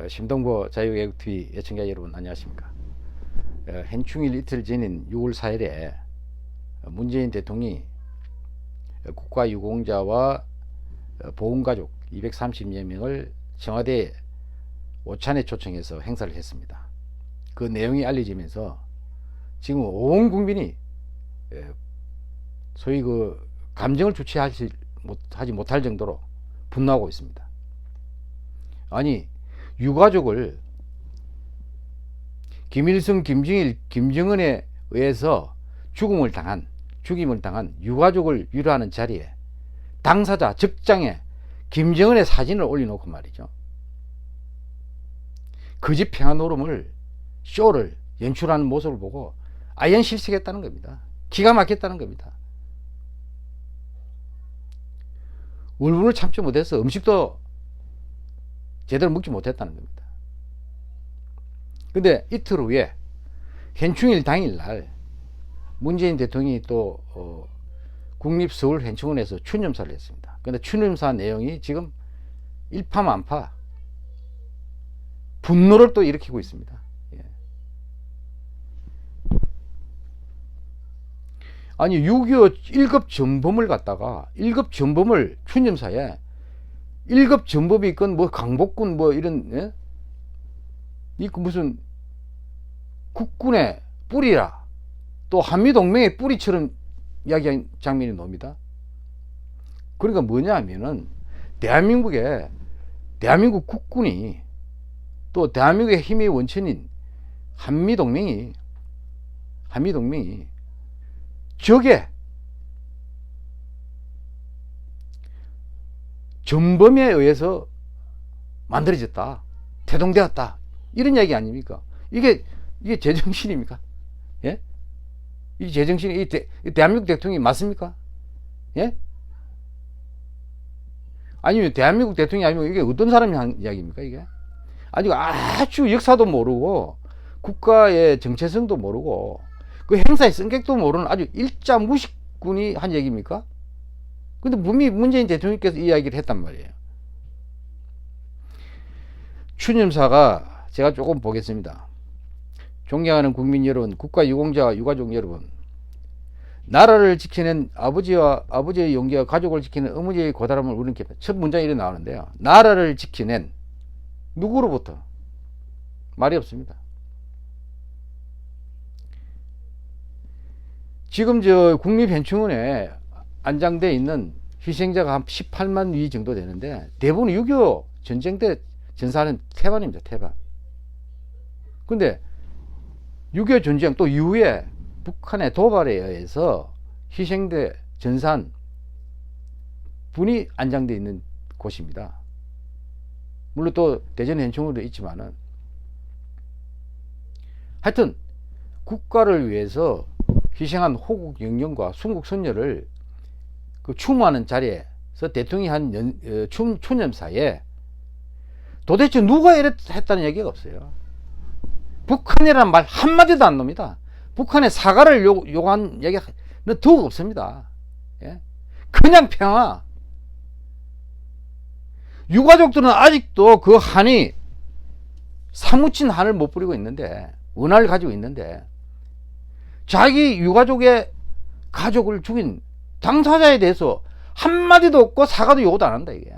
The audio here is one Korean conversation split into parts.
심동보 자유외국TV 애청자 여러분 안녕하십니까. 현충일 이틀 전인 6월 4일에 문재인 대통령이 국가유공자와 보훈가족 230여 명을 청와대 오찬에 초청해서 행사를 했습니다. 그 내용이 알려지면서 지금 온 국민이 소위 그 감정을 주체하지 못할 정도로 분노하고 있습니다. 아니, 유가족을 김일성, 김정일, 김정은에 의해서 죽임을 당한 유가족을 위로하는 자리에 당사자 적장에 김정은의 사진을 올려놓고 말이죠, 거짓 평화 노름을, 쇼를 연출하는 모습을 보고 아연 실색했다는 겁니다. 기가 막혔다는 겁니다. 울분을 참지 못해서 음식도 제대로 먹지 못했다는 겁니다. 근데 이틀 후에 현충일 당일날 문재인 대통령이 또 국립서울현충원에서 추념사를 했습니다. 근데 추념사 내용이 지금 일파만파 분노를 또 일으키고 있습니다. 아니, 6.25 1급 전범을 갖다가 1급 전범을 추념사에 1급 전범이 있건 뭐 강복군 뭐 이런, 이 무슨 국군의 뿌리라, 또 한미동맹의 뿌리처럼 이야기한 장면이 나옵니다. 그러니까 뭐냐 하면은 대한민국 국군이, 또 대한민국의 힘의 원천인 한미동맹이 적의 전범에 의해서 만들어졌다, 태동되었다, 이런 이야기 아닙니까? 이게 제정신입니까? 예? 이 제정신이 대한민국 대통령이 맞습니까? 예? 아니면 대한민국 대통령이 아니면 이게 어떤 사람이 한 이야기입니까? 이게 아주 역사도 모르고 국가의 정체성도 모르고 그 행사의 성격도 모르는 아주 일자 무식군이 한 얘기입니까? 근데 분명히 문재인 대통령께서 이 이야기를 했단 말이에요. 추념사가 제가 조금 보겠습니다. 존경하는 국민 여러분, 국가유공자와 유가족 여러분, 나라를 지키는 아버지의 용기와 가족을 지키는 어머니의 고달함을 우리는 첫 문장이 이렇게 나오는데요. 나라를 지키는 누구로부터? 말이 없습니다. 지금 저 국립현충원에 안장되어 있는 희생자가 한 18만 위 정도 되는데 대부분 6.25 전쟁 때 전사하는 태반입니다. 태반. 근데 6.25 전쟁 또 이후에 북한의 도발에 의해서 희생돼 전사한 분이 안장되어 있는 곳입니다. 물론 또 대전 현충원도 있지만은, 하여튼 국가를 위해서 희생한 호국 영령과 순국 선열을 그 추모하는 자리에서 대통령이 한 추념사에 도대체 누가 이랬다는 얘기가 없어요. 북한이라는 말 한마디도 안 놉니다. 북한의 사과를 요구한 얘기는 더욱 없습니다. 예? 그냥 평화. 유가족들은 아직도 그 한이, 사무친 한을 못 부리고 있는데, 원한을 가지고 있는데, 자기 유가족의 가족을 죽인 당사자에 대해서 한마디도 없고 사과도 요구도 안 한다, 이게.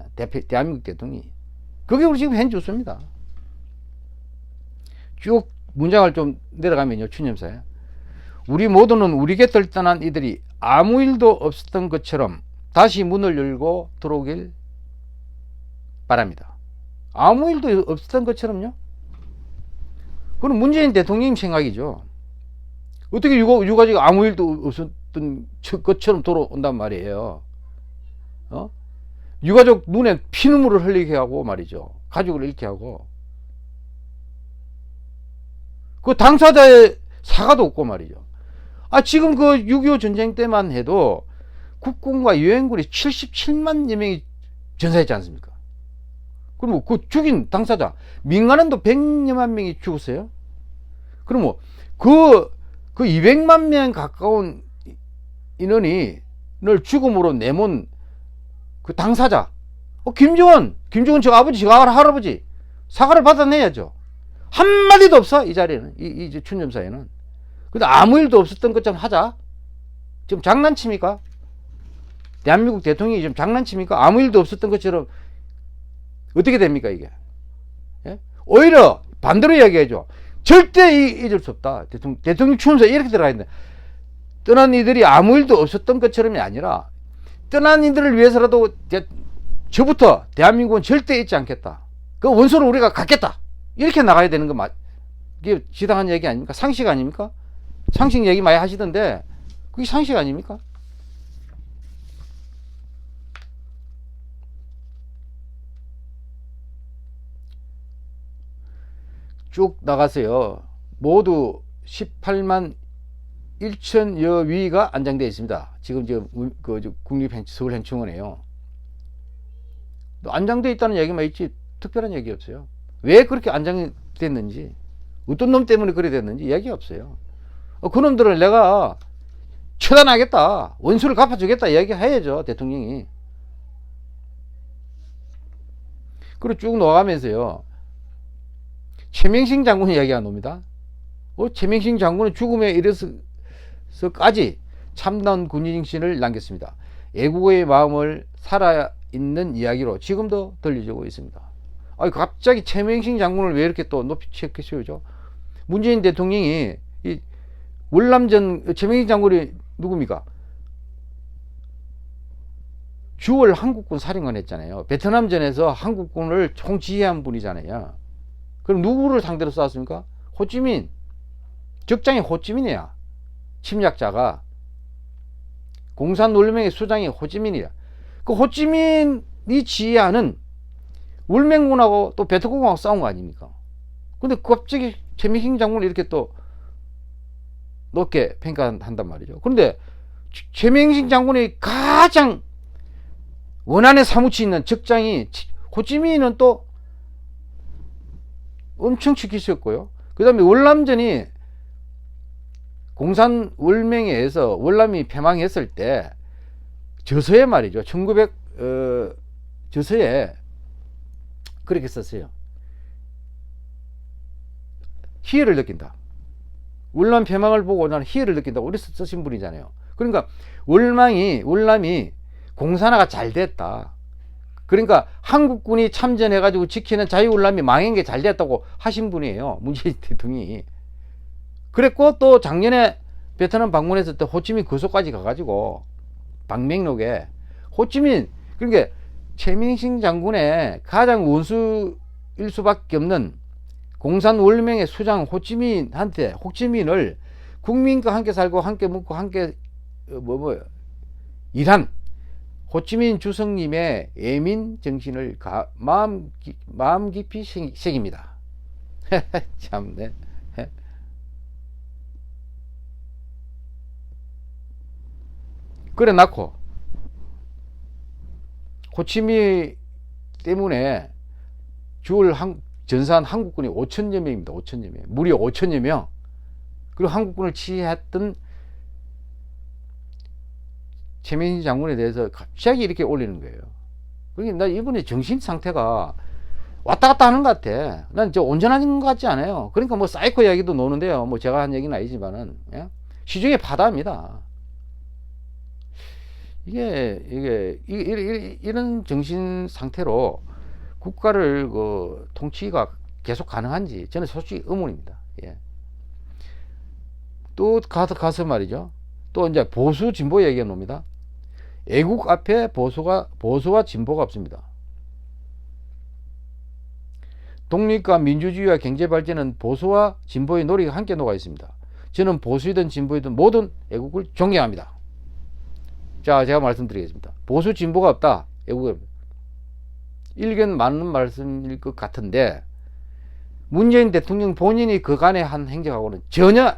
대한민국 대통령이. 그게 우리 지금 현재 좋습니다. 쭉 문장을 좀 내려가면요, 추념사에. 우리 모두는 우리 곁을 떠난 이들이 아무 일도 없었던 것처럼 다시 문을 열고 들어오길 바랍니다. 아무 일도 없었던 것처럼요? 그건 문재인 대통령 생각이죠. 어떻게 유가족이 아무 일도 없었던 것처럼 돌아온단 말이에요. 유가족 눈에 피눈물을 흘리게 하고 말이죠. 가족을 잃게 하고. 그 당사자의 사과도 없고 말이죠. 지금 그 6.25 전쟁 때만 해도 국군과 유엔군이 77만여 명이 전사했지 않습니까? 그럼 그 죽인 당사자, 민간인도 100여만 명이 죽었어요? 그럼 그 200만 명 가까운 인원이 늘 죽음으로 내몬 그 당사자, 김정은 저 아버지, 저 할아버지, 사과를 받아내야죠. 한마디도 없어, 이 자리에는. 이 춘점사에는. 근데 아무 일도 없었던 것처럼 하자. 지금 장난칩니까? 대한민국 대통령이 지금 장난칩니까? 아무 일도 없었던 것처럼 어떻게 됩니까, 이게? 예? 오히려 반대로 이야기해줘. 절대 잊을 수 없다. 대통령 추문서 이렇게 들어가 있는데, 떠난 이들이 아무 일도 없었던 것처럼이 아니라, 떠난 이들을 위해서라도 저부터 대한민국은 절대 잊지 않겠다. 그 원소를 우리가 갖겠다. 이렇게 나가야 되는 거 이게 지당한 얘기 아닙니까? 상식 아닙니까? 상식 얘기 많이 하시던데, 그게 상식 아닙니까? 쭉 나가세요. 모두 18만 1천여 위가 안장되어 있습니다. 지금 국립서울현충원에요. 안장되어 있다는 얘기만 있지 특별한 얘기 없어요. 왜 그렇게 안장됐는지, 어떤 놈 때문에 그래 됐는지 얘기 없어요. 그 놈들을 내가 처단하겠다, 원수를 갚아주겠다 얘기해야죠, 대통령이. 그리고 쭉 나가면서요, 최명식 장군 이야기가 나옵니다. 최명식 장군은 죽음에 이르러서까지 참다운 군인정신을 남겼습니다. 애국의 마음을 살아있는 이야기로 지금도 들려주고 있습니다. 갑자기 최명식 장군을 왜 이렇게 또 높이 세우죠? 문재인 대통령이 이 월남전 최명식 장군이 누굽니까? 주월 한국군 사령관 했잖아요. 베트남전에서 한국군을 총지휘한 분이잖아요. 그럼 누구를 상대로 싸웠습니까? 호찌민. 적장이 호찌민이야. 침략자가. 공산울맹의 수장이 호찌민이야. 그 호찌민이 지휘하는 울맹군하고 또 베트콩하고 싸운 거 아닙니까? 근데 갑자기 최명식 장군을 이렇게 또 높게 평가한단 말이죠. 그런데 최명식 장군이 가장 원한에 사무치 있는 적장이 호찌민은 또 엄청 지키셨고요. 그 다음에 월남전이 공산 월맹에 의해서 월남이 패망했을 때 저서에 말이죠. 1900 저서에 그렇게 썼어요. 희열을 느낀다. 월남 패망을 보고 나는 희열을 느낀다고 그래서 쓰신 분이잖아요. 그러니까 월남이 공산화가 잘 됐다. 그러니까 한국군이 참전해가지고 지키는 자유월남이 망한 게 잘 됐다고 하신 분이에요. 문재인 대통령이. 그랬고 또 작년에 베트남 방문했을 때 호치민 거소까지 가가지고 방맹록에 호치민, 그러니까 최민식 장군의 가장 원수일 수밖에 없는 공산월맹의 수장 호치민을 국민과 함께 살고 함께 먹고 함께 일한 호치민 주석님의 애민 정신을 마음 깊이 새깁니다. 참네. 그래 낳고 호치민 때문에 주월 전사한 한국군이 5천여 명입니다. 5천여 명. 무려 5천여 명. 그리고 한국군을 치유했던 최민식 장군에 대해서 갑자기 이렇게 올리는 거예요. 그러니까 나 이분의 정신 상태가 왔다 갔다 하는 것 같아. 난 저 온전한 것 같지 않아요. 그러니까 뭐 사이코 이야기도 노는데요. 뭐 제가 한 얘기는 아니지만은, 예? 시중에 바다입니다. 이런 정신 상태로 국가를 통치가 계속 가능한지 저는 솔직히 의문입니다. 예. 또 가서 말이죠. 또 이제 보수 진보 얘기가 나옵니다. 애국 앞에 보수와 진보가 없습니다. 독립과 민주주의와 경제발전은 보수와 진보의 노력이 함께 녹아 있습니다. 저는 보수이든 진보이든 모든 애국을 존경합니다. 자, 제가 말씀드리겠습니다. 보수 진보가 없다. 애국은 일견 맞는 말씀일 것 같은데 문재인 대통령 본인이 그간에 한 행적하고는 전혀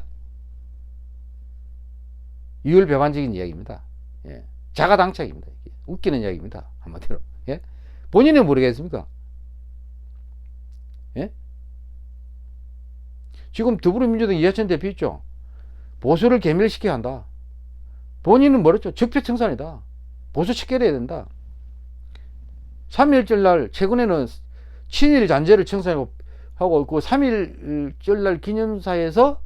유율배반적인 이야기입니다. 예. 자가당착입니다. 웃기는 이야기입니다. 한마디로. 예? 본인은 모르겠습니까? 예? 지금 더불어민주당 이해찬 대표 있죠? 보수를 괴멸시켜야 한다. 본인은 뭐랬죠? 적폐청산이다. 보수 척결해야 된다. 3.1절 날 최근에는 친일 잔재를 청산하고 그 3.1절날 기념사에서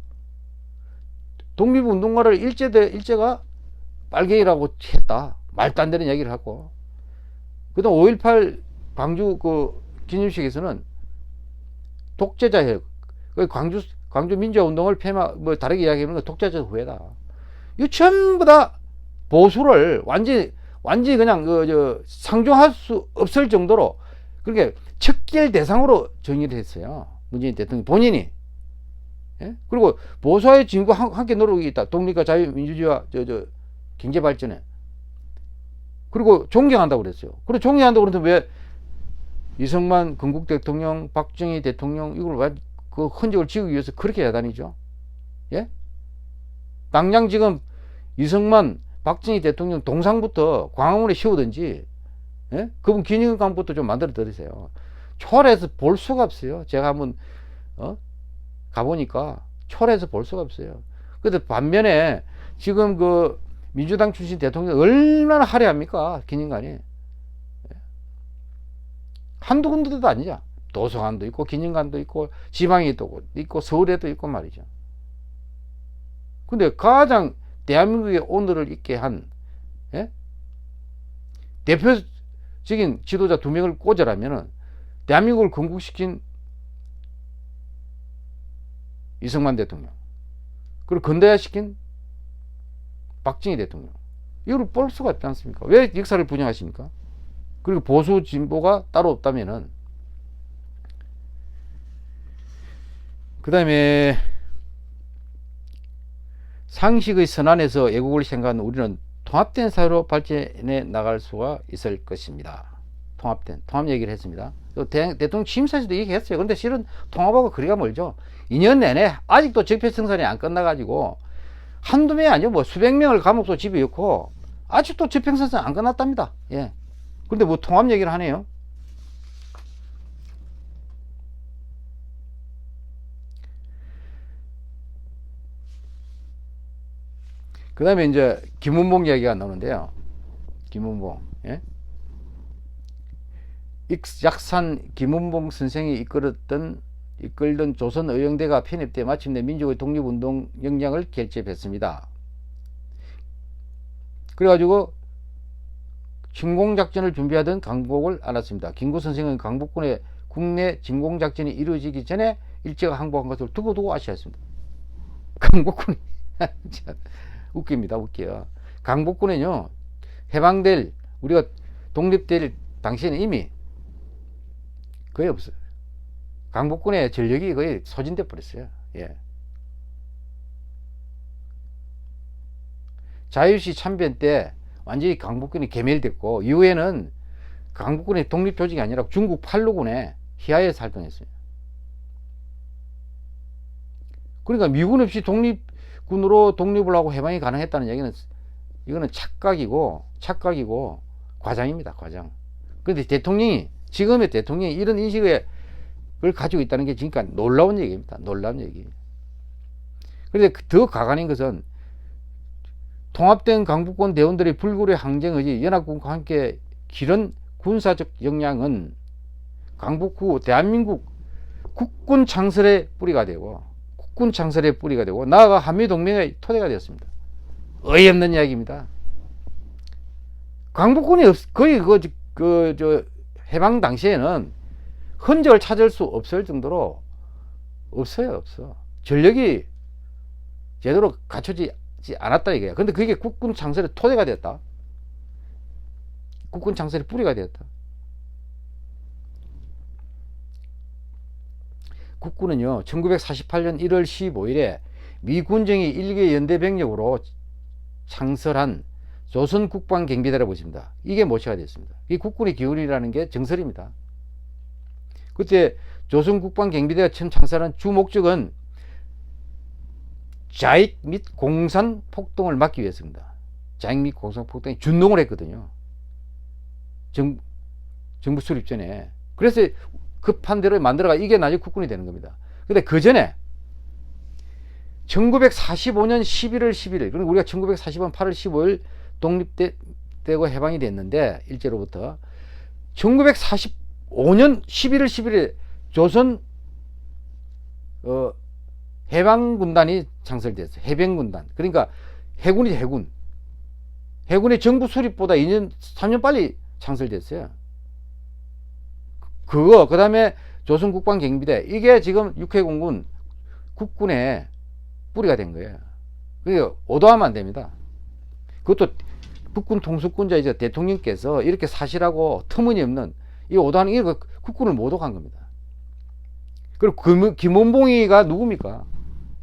독립운동가를 일제가 빨갱이라고 했다. 말도 안 되는 얘기를 하고. 그다음 5.18 광주 그 기념식에서는 독재자예요. 광주 민주화운동을 다르게 이야기하는 건 독재자 후예다. 이거 전부 다 보수를 완전히 그냥 상종할 수 없을 정도로 그렇게 척결 대상으로 정의를 했어요. 문재인 대통령 본인이. 예? 그리고 보수와의 진구 함께 노력이 있다. 독립과 자유민주주의와 경제 발전에. 그리고 존경한다고 그랬어요. 그리고 존경한다고 그러는데 왜 이승만 건국 대통령, 박정희 대통령 이걸 왜 그 흔적을 지우기 위해서 그렇게 야단이죠? 예? 당장 지금 이승만, 박정희 대통령 동상부터 광화문에 씌우든지, 예? 그분 기념관부터 좀 만들어 드리세요. 초월해서 볼 수가 없어요. 제가 한번 가보니까 초월해서 볼 수가 없어요. 근데 반면에 지금 그 민주당 출신 대통령 얼마나 화려합니까? 기념관이. 한두 군데도 아니죠. 도서관도 있고 기념관도 있고 지방에도 있고 서울에도 있고 말이죠. 근데 가장 대한민국의 오늘을 있게 한 대표적인 지도자 2명을 꽂으라면은 대한민국을 건국시킨 이승만 대통령, 그리고 근대화시킨 박정희 대통령, 이걸 볼 수가 없지 않습니까? 왜 역사를 부정하십니까? 그리고 보수 진보가 따로 없다면은. 그 다음에 상식의 선안에서 애국을 생각하는 우리는 통합된 사회로 발전해 나갈 수가 있을 것입니다. 통합 얘기를 했습니다. 대통령 취임사에서도 얘기했어요. 근데 실은 통합하고 거리가 멀죠. 2년 내내 아직도 적폐청산이 안 끝나가지고 한두 명이 아니고 뭐 수백 명을 감옥도 집어넣고 아직도 적폐청산 안 끝났답니다. 예. 근데 뭐 통합 얘기를 하네요. 그 다음에 이제 김은봉 이야기가 나오는데요. 김은봉, 예? 약산 김은봉 선생이 이끌던 조선의령대가 편입돼 마침내 민족의 독립운동 역량을 결집했습니다. 그래가지고 침공작전을 준비하던 강복을 안았습니다. 김구 선생은 강복군의 국내 침공작전이 이루어지기 전에 일제가 항복한 것을 두고두고 아시았습니다. 강복군이 웃깁니다. 웃겨요. 강복군은요, 해방될, 우리가 독립될 당시에는 이미 거의 없어요. 강복군의 전력이 거의 소진돼 버렸어요. 예. 자유시 참변 때 완전히 강복군이 괴멸됐고, 이후에는 강복군의 독립조직이 아니라 중국 팔로군의 희하에서 활동했어요. 그러니까 미군 없이 독립군으로 독립을 하고 해방이 가능했다는 얘기는, 이거는 착각이고 과장입니다. 과장. 그런데 지금의 대통령이 이런 인식을 가지고 있다는 게 지금까지 놀라운 얘기입니다. 놀라운 얘기. 그런데 더 가관인 것은 통합된 강북권 대원들의 불굴의 항쟁의지, 연합군과 함께 기른 군사적 역량은 강북 후 대한민국 국군 창설의 뿌리가 되고 나아가 한미동맹의 토대가 되었습니다. 어이없는 이야기입니다. 강북군이 거의 해방 당시에는 흔적을 찾을 수 없을 정도로 없어요. 전력이 제대로 갖춰지지 않았다 이거야. 근데 그게 국군 창설의 토대가 됐다. 국군 창설의 뿌리가 되었다. 국군은요, 1948년 1월 15일에 미 군정이 1개 연대 병력으로 창설한 조선 국방경비대라고 있습니다. 이게 모체가 됐습니다. 이 국군의 기운이라는 게 정설입니다. 그때 조선 국방경비대가 처음 창설한 주 목적은 자익 및 공산 폭동을 막기 위해서입니다. 자익 및 공산 폭동에 준동을 했거든요. 정부 수립 전에. 그래서 급한 대로 만들어가 이게 나중에 국군이 되는 겁니다. 근데 그 전에 1945년 11월 11일, 그러니까 우리가 1945년 8월 15일 독립되고 해방이 됐는데, 일제로부터 5년 11월 10일에 조선 해방군단이 창설됐어요. 해병군단. 그러니까 해군이 해군. 해군의 정부 수립보다 2년, 3년 빨리 창설됐어요. 그거, 그 다음에 조선국방경비대. 이게 지금 육해공군 국군의 뿌리가 된 거예요. 그게 오도하면 안 됩니다. 그것도 국군 통수권자이자 대통령께서 이렇게 사실하고 터무니없는 이 오도하는 이 국군을 모독한 겁니다. 그리고 김원봉이가 누굽니까?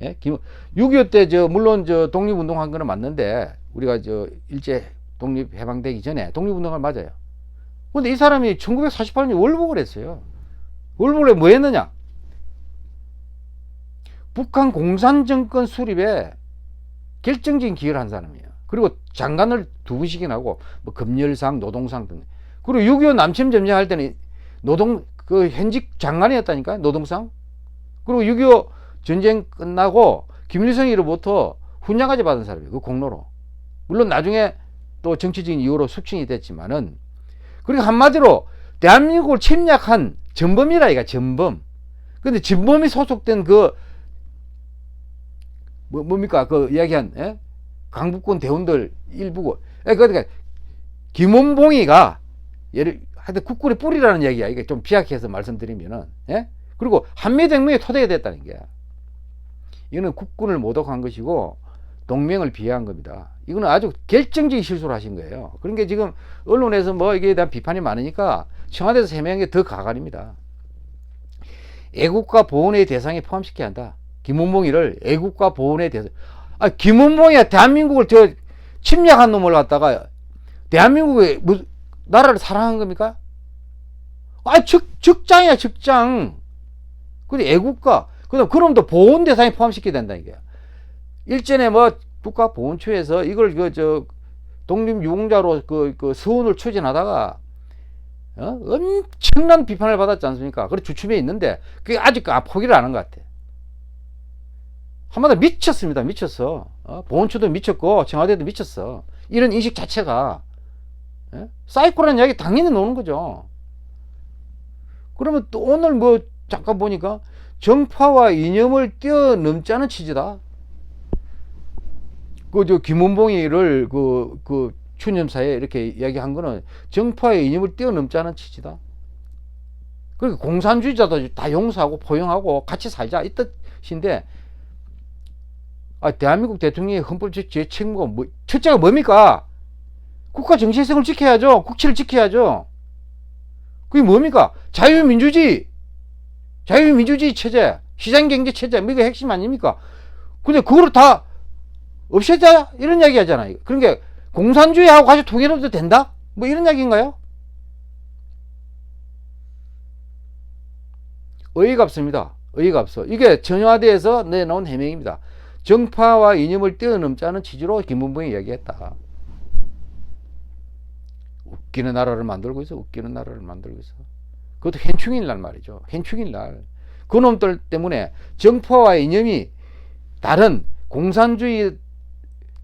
예? 6.25 때 물론 독립운동한 거는 맞는데 우리가 일제 독립해방되기 전에 독립운동을 맞아요. 근데 이 사람이 1948년 월북을 했어요. 월북을 뭐 했느냐? 북한 공산정권 수립에 결정적인 기여를 한 사람이에요. 그리고 장관을 2번씩이나 하고 뭐 검열상, 노동상 등. 그리고 6.25 남침 점령할 때는 현직 장관이었다니까요. 노동상. 그리고 6.25 전쟁 끝나고 김일성으로부터 훈장까지 받은 사람이에요. 그 공로로. 물론 나중에 또 정치적인 이유로 숙청이 됐지만은, 그리고 한마디로 대한민국을 침략한 전범이라 이가 전범. 근데 전범이 소속된 뭡니까? 그 이야기한, 예? 강북권 대원들 일부고. 그러니까 김원봉이가 하여튼 국군의 뿌리라는 얘기야. 이게 좀 비약해서 말씀드리면은, 예? 그리고 한미동맹의 토대가 됐다는 게, 이거는 국군을 모독한 것이고 동맹을 비하한 겁니다. 이거는 아주 결정적인 실수를 하신 거예요. 그러니까 지금 언론에서 뭐 이게 대한 비판이 많으니까 청와대에서 세명한 게 더 가관입니다. 애국가 보훈의 대상에 포함시켜야 한다. 김원봉이를 애국가 보훈의 대상. 김원봉이야 대한민국을 침략한 놈을 갖다가 대한민국의 나라를 사랑한 겁니까? 적장이야, 적장. 근데 애국가, 그럼도 보훈 대상에 포함시켜야 된다, 이게. 일전에 뭐, 국가보훈처에서 이걸 독립유공자로 서훈을 추진하다가, 엄청난 비판을 받았지 않습니까? 그래, 주춤해 있는데, 그게 아직 포기를 안 한 것 같아. 한마디로 미쳤습니다, 미쳤어. 보훈처도 미쳤고, 청와대도 미쳤어. 이런 인식 자체가, 사이코라는 이야기 당연히 나오는 거죠. 그러면 또 오늘 뭐 잠깐 보니까 정파와 이념을 뛰어넘자는 취지다. 김원봉이를 추념사에 이렇게 이야기한 거는 정파와 이념을 뛰어넘자는 취지다. 그러니까 공산주의자도 다 용서하고 포용하고 같이 살자 이 뜻인데, 대한민국 대통령의 헌법적 책무가 첫째가 뭡니까? 국가 정체성을 지켜야죠. 국치를 지켜야죠. 그게 뭡니까? 자유민주주의 체제, 시장경제 체제, 이게 핵심 아닙니까? 근데 그거를 다 없애자 이런 이야기 하잖아요. 그러니까 공산주의하고 같이 통일해도 된다? 뭐 이런 이야기인가요? 어이가 없습니다. 어이가 없어. 이게 청와대에서 내놓은 해명입니다. 정파와 이념을 뛰어넘자는 취지로 김문봉이 이야기했다. 웃기는 나라를 만들고 있어. 웃기는 나라를 만들고 있어. 그것도 현충일 날 말이죠. 현충일 날. 그놈들 때문에 정파와 이념이 다른 공산주의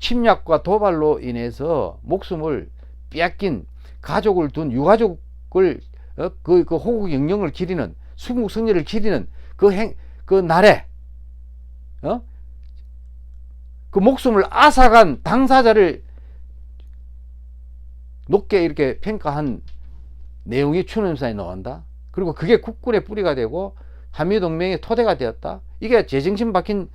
침략과 도발로 인해서 목숨을 빼앗긴 가족을 둔 유가족을 그 호국 영령을 기리는 순국 성리를 기리는 그 날에 그 목숨을 앗아간 당사자를 높게 이렇게 평가한 내용이 추념사에 나온다. 그리고 그게 국군의 뿌리가 되고 한미동맹의 토대가 되었다. 이게 제정신 박힌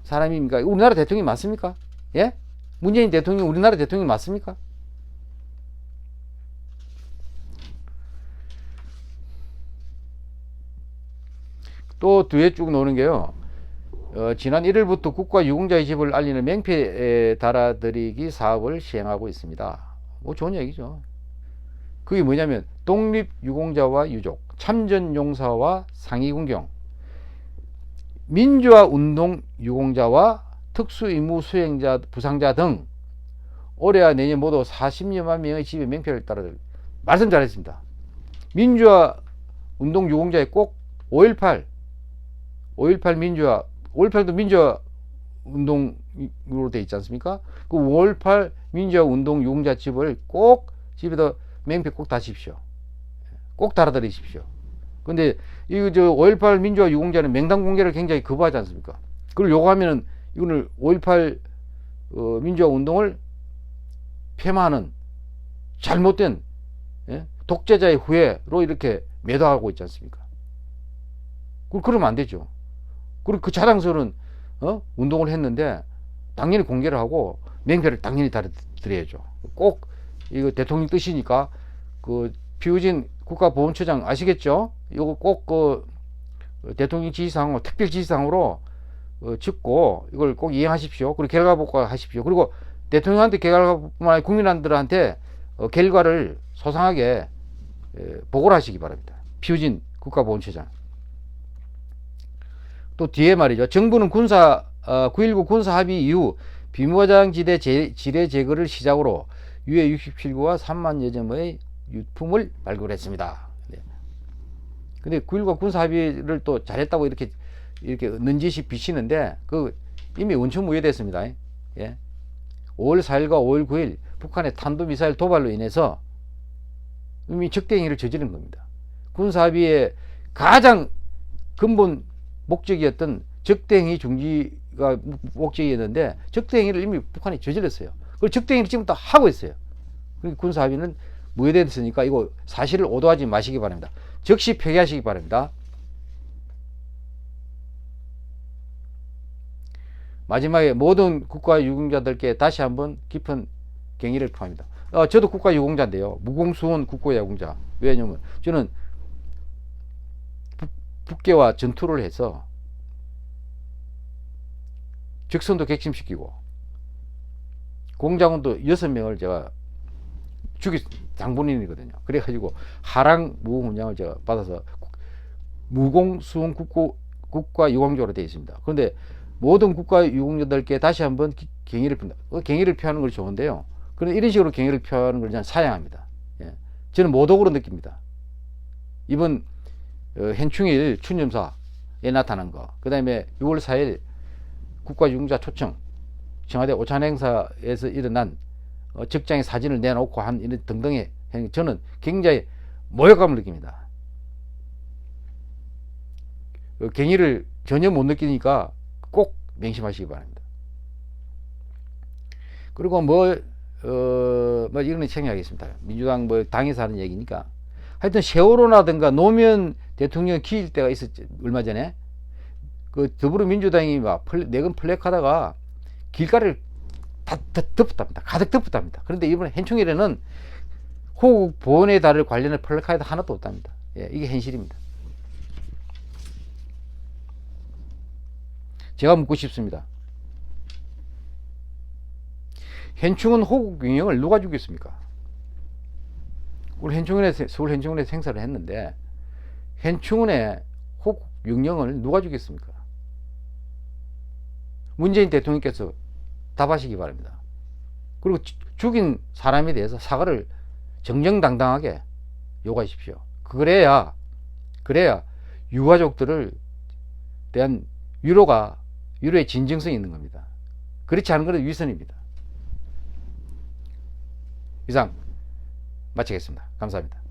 사람입니까? 우리나라 대통령이 맞습니까? 예? 문재인 대통령 우리나라 대통령이 맞습니까? 또 뒤에 쭉 나오는 게요. 지난 1일부터 국가 유공자의 집을 알리는 명패 달아드리기 사업을 시행하고 있습니다. 뭐 좋은 얘기죠. 그게 뭐냐면 독립유공자와 유족, 참전용사와 상위군경, 민주화운동 유공자와 특수임무 수행자, 부상자 등 올해와 내년 모두 40여만 명의 집에 명패를 따라 말씀 잘했습니다. 민주화운동 유공자에 꼭 5.18 민주화, 5.18도 민주화 운동으로 되어 있지 않습니까? 그 5.18 민주화 운동 유공자 집을 꼭 집에다 명패 꼭 다십시오. 꼭 달아드리십시오. 근데 이거 저 5.18 민주화 유공자는 명단 공개를 굉장히 거부하지 않습니까? 그걸 요구하면은 이거는 5.18 민주화 운동을 폐마하는 잘못된 독재자의 후예로 이렇게 매도하고 있지 않습니까? 그러면 안 되죠. 그리고 그 자랑스러운 운동을 했는데 당연히 공개를 하고 명패를 당연히 달아드려야죠. 꼭 이거 대통령 뜻이니까 그 피우진 국가보훈처장 아시겠죠? 이거 꼭 그 대통령 지시사항으로 특별 지시사항으로 짚고 이걸 꼭 이행하십시오. 그리고 결과 보고하십시오. 그리고 대통령한테 결과뿐만 아니라 국민들한테 결과를 소상하게 보고를 하시기 바랍니다. 피우진 국가보훈처장. 또 뒤에 말이죠. 정부는 9.19 군사합의 이후 비무장지대 지뢰 제거를 시작으로 유해 67구와 3만여 점의 유품을 발굴했습니다. 네. 근데 9.19 군사합의를 또 잘했다고 이렇게 넌지시 비치는데 그 이미 원천 무효됐습니다. 예. 5월 4일과 5월 9일 북한의 탄도미사일 도발로 인해서 이미 적대행위를 저지른 겁니다. 군사합의의 가장 근본 목적이었던 적대행위 중지가 목적이었는데 적대행위를 이미 북한이 저질렀어요. 그리고 적대행위를 지금부터 하고 있어요. 그러니까 군사합의는 무효됐으니까 이거 사실을 오도하지 마시기 바랍니다. 즉시 폐기하시기 바랍니다. 마지막에 모든 국가유공자들께 다시 한번 깊은 경의를 표합니다. 저도 국가유공자인데요. 무공수원 국가유공자. 왜냐면 저는 북괴와 전투를 해서 적선도 객심시키고 공장원도 6명을 제가 죽인 장본인이거든요. 그래가지고 하랑 무공훈장을 제가 받아서 무공수원 국가유공자로 되어 있습니다. 그런데 모든 국가유공자들께 다시 한번 경의를 표한다. 경의를 표하는 걸 좋은데요. 그런데 이런 식으로 경의를 표하는 걸 저는 사양합니다. 예. 저는 모독으로 느낍니다. 이번 현충일 춘념사에 나타난 거, 그 다음에 6월 4일 국가유공자 초청, 청와대 오찬 행사에서 일어난 적장의 사진을 내놓고 한 이런 등등의 행위, 저는 굉장히 모욕감을 느낍니다. 경의를 전혀 못 느끼니까 꼭 명심하시기 바랍니다. 그리고 이거는 챙겨야겠습니다. 민주당 당에서 하는 얘기니까. 하여튼 세월호라든가 노무현 대통령 기일 때가 있었죠. 얼마 전에. 그 더불어민주당이 막 내건 플렉하다가 길가를 다 덮었답니다. 가득 덮었답니다. 그런데 이번에 현충일에는 호국 보훈의 달을 관련한 플래카드 하나도 없답니다. 예, 이게 현실입니다. 제가 묻고 싶습니다. 현충원 호국 균형을 누가 주겠습니까? 우리 서울 현충원에서 행사를 했는데 현충원의 호국 균형을 누가 주겠습니까? 문재인 대통령께서 답하시기 바랍니다. 그리고 죽인 사람에 대해서 사과를 정정당당하게 요구하십시오. 그래야 유가족들을 대한 위로의 진정성이 있는 겁니다. 그렇지 않은 것은 위선입니다. 이상 마치겠습니다. 감사합니다.